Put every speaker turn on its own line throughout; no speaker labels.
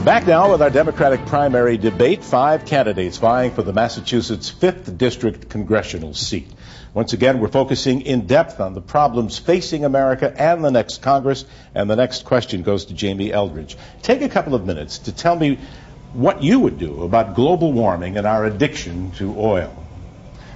Back now with our Democratic primary debate, 5 candidates vying for the Massachusetts 5th District congressional seat. Once again, we're focusing in depth on the problems facing America and the next Congress, and the next question goes to Jamie Eldridge. Take a couple of minutes to tell me what you would do about global warming and our addiction to oil.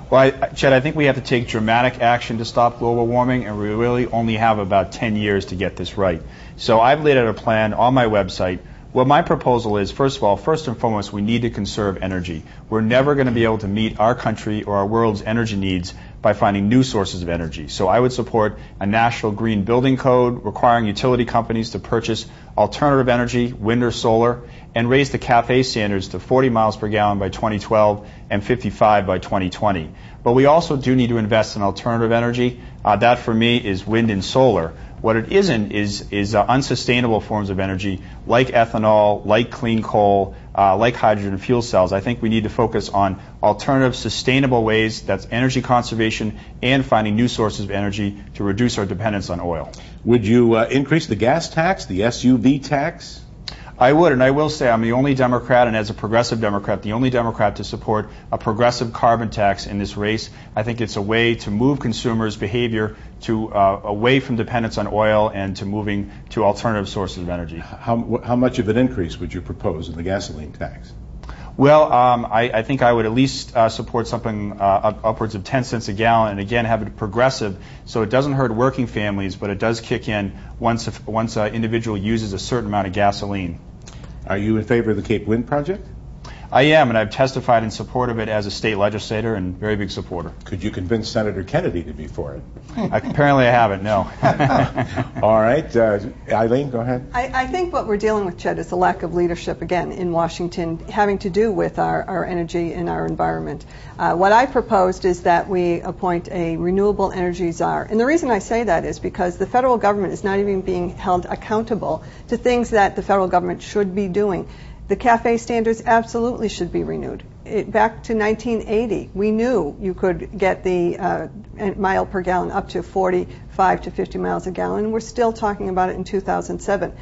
Well, Chet, I think we have to take dramatic action to stop global warming, and we really only have about 10 years to get this right. So I've laid out a plan on my website. What my proposal is, first of all, first and foremost, we need to conserve energy. We're never going to be able to meet our country or our world's energy needs by finding new sources of energy. So I would support a national green building code requiring utility companies to purchase alternative energy, wind or solar, and raise the CAFE standards to 40 miles per gallon by 2012 and 55 by 2020. But we also do need to invest in alternative energy. That, for me, is wind and solar. What it isn't is unsustainable forms of energy like ethanol, like clean coal, like hydrogen fuel cells. I think we need to focus on alternative, sustainable ways, that's energy conservation, and finding new sources of energy to reduce our dependence on oil.
Would you increase the gas tax, the SUV tax?
I would, and I will say I'm the only Democrat, and as a progressive Democrat, the only Democrat to support a progressive carbon tax in this race. I think it's a way to move consumers' behavior to away from dependence on oil and to moving to alternative sources of energy.
How much of an increase would you propose in the gasoline tax?
Well, I think I would at least support something upwards of 10 cents a gallon, and again have it progressive so it doesn't hurt working families, but it does kick in once an individual uses a certain amount of gasoline.
Are you in favor of the Cape Wind project?
I am, and I've testified in support of it as a state legislator and very big supporter.
Could you convince Senator Kennedy to be for it?
Apparently I haven't, no.
All right. Eileen, go ahead.
I think what we're dealing with, Chet, is a lack of leadership, again, in Washington, having to do with our energy and our environment. What I proposed is that we appoint a renewable energy czar. And the reason I say that is because the federal government is not even being held accountable to things that the federal government should be doing. The CAFE standards absolutely should be renewed. Back to 1980, we knew you could get the mile per gallon up to 45 to 50 miles a gallon, and we're still talking about it in 2007.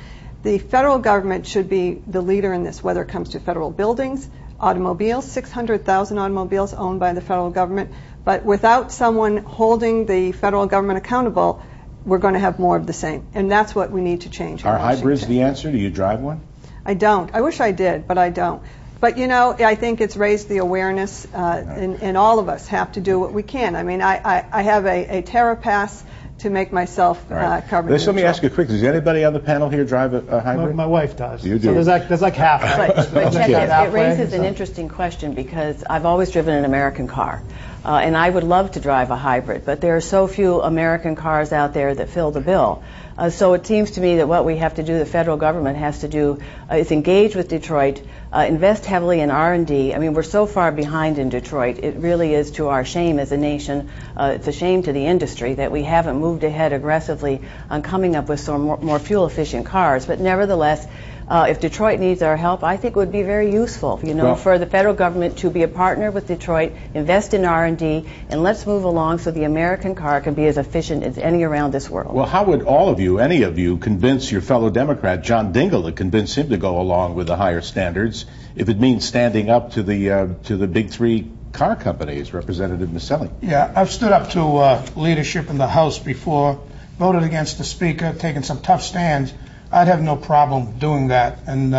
The federal government should be the leader in this, whether it comes to federal buildings, automobiles, 600,000 automobiles owned by the federal government, but without someone holding the federal government accountable, we're going to have more of the same, and that's what we need to change.
Are hybrids the answer? Do you drive one?
I don't. I wish I did, but I don't. But, you know, I think it's raised the awareness, and all of us have to do what we can. I mean, I have a Terra Pass to make myself carbon neutral.
Let me ask you quick. Does anybody on the panel here drive a hybrid?
My wife does.
You do?
So there's like half.
But it raises an interesting question because I've always driven an American car. And I would love to drive a hybrid, but there are so few American cars out there that fill the bill. So it seems to me that what we have to do, the federal government has to do, is engage with Detroit, invest heavily in R&D. I mean, we're so far behind in Detroit. It really is to our shame as a nation. It's a shame to the industry that we haven't moved ahead aggressively on coming up with some more fuel-efficient cars. But nevertheless, if Detroit needs our help, I think it would be very useful, for the federal government to be a partner with Detroit, invest in R&D, and let's move along so the American car can be as efficient as any around this world.
Well, how would all of you, any of you, convince your fellow Democrat, John Dingell, to convince him to go along with the higher standards if it means standing up to the big three car companies, Representative Maselli?
Yeah, I've stood up to leadership in the House before, voted against the Speaker, taken some tough stands. I'd have no problem doing that and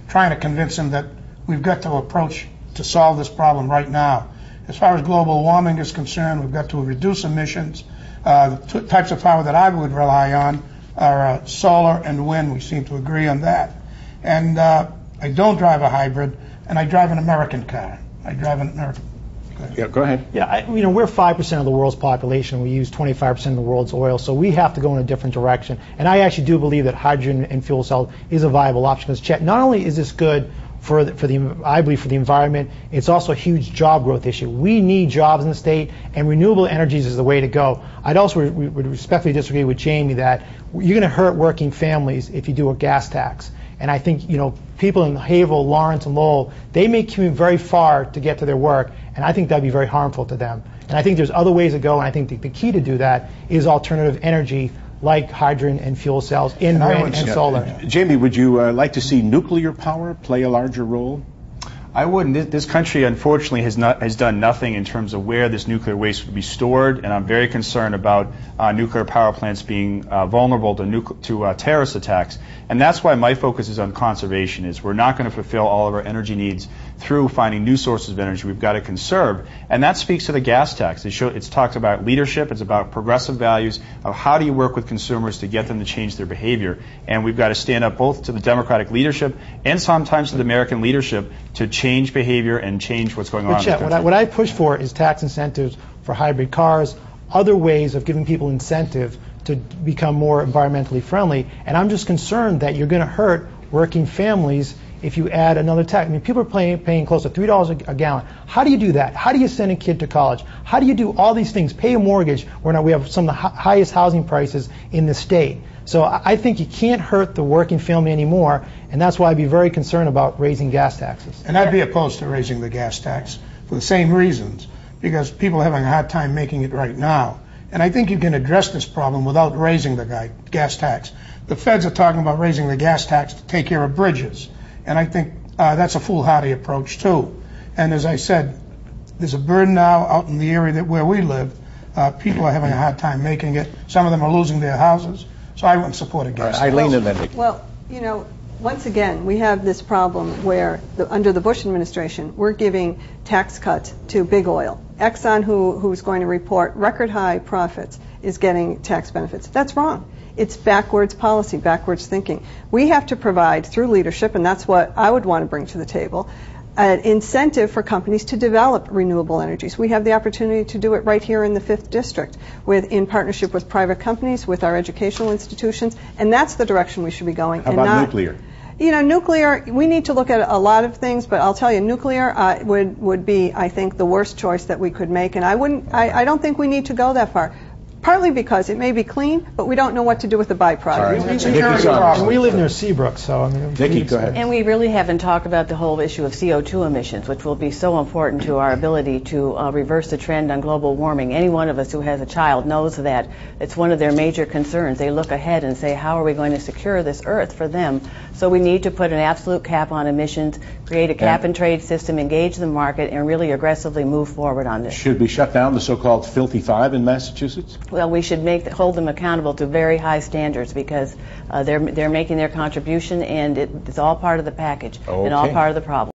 trying to convince him that we've got to approach to solve this problem right now. As far as global warming is concerned, we've got to reduce emissions. The types of power that I would rely on are solar and wind. We seem to agree on that. And I don't drive a hybrid, and I drive an American car. I drive an American.
Yeah, go ahead.
Yeah, we're 5% of the world's population. We use 25% of the world's oil, so we have to go in a different direction. And I actually do believe that hydrogen and fuel cell is a viable option. Because, Chet, not only is this good I believe for the environment, it's also a huge job growth issue. We need jobs in the state, and renewable energies is the way to go. I'd also would respectfully disagree with Jamie that you're going to hurt working families if you do a gas tax. And I think, people in Haverhill, Lawrence, and Lowell, they may commute very far to get to their work, and I think that'd be very harmful to them. And I think there's other ways to go, and I think the key to do that is alternative energy like hydrogen and fuel cells in wind and solar.
Jamie, would you like to see nuclear power play a larger role?
I wouldn't. This country, unfortunately, has done nothing in terms of where this nuclear waste would be stored, and I'm very concerned about nuclear power plants being vulnerable to terrorist attacks. And that's why my focus is on conservation. Is we're not going to fulfill all of our energy needs through finding new sources of energy. We've got to conserve, and that speaks to the gas tax. It talks about leadership. It's about progressive values of how do you work with consumers to get them to change their behavior. And we've got to stand up both to the Democratic leadership and sometimes to the American leadership to change behavior and change what's going on.
But Chet, what I push for is tax incentives for hybrid cars, other ways of giving people incentive to become more environmentally friendly. And I'm just concerned that you're going to hurt working families if you add another tax. I mean, people are paying close to $3 a gallon. How do you do that? How do you send a kid to college? How do you do all these things? Pay a mortgage where we have some of the highest housing prices in the state. So I think you can't hurt the working family anymore, and that's why I'd be very concerned about raising gas taxes.
And I'd be opposed to raising the gas tax for the same reasons, because people are having a hard time making it right now. And I think you can address this problem without raising the gas tax. The feds are talking about raising the gas tax to take care of bridges. And I think that's a foolhardy approach, too. And as I said, there's a burden now out in the area where we live. People are having a hard time making it. Some of them are losing their houses. So I wouldn't support a gas tax.
Eileen and then Nick.
Well, you know, once again, we have this problem where under the Bush administration, we're giving tax cuts to big oil. Exxon, who's going to report record high profits, is getting tax benefits. That's wrong. It's backwards policy, backwards thinking. We have to provide, through leadership, and that's what I would want to bring to the table, an incentive for companies to develop renewable energies. We have the opportunity to do it right here in the 5th District in partnership with private companies, with our educational institutions, and that's the direction we should be going.
How about nuclear?
You know, nuclear, we need to look at a lot of things, but I'll tell you, nuclear would be, I think, the worst choice that we could make, and I don't think we need to go that far. Partly because it may be clean, but we don't know what to do with the byproduct.
And we live near Seabrook, so I mean.
Vicki, go ahead.
And we really haven't talked about the whole issue of CO2 emissions, which will be so important to our ability to reverse the trend on global warming. Any one of us who has a child knows that it's one of their major concerns. They look ahead and say, how are we going to secure this earth for them? So we need to put an absolute cap on emissions, create a cap and trade system, engage the market, and really aggressively move forward on this.
Should we shut down the so-called Filthy Five in Massachusetts?
Well, we should hold them accountable to very high standards because they're making their contribution, and it's all part of the package and all part of the problem.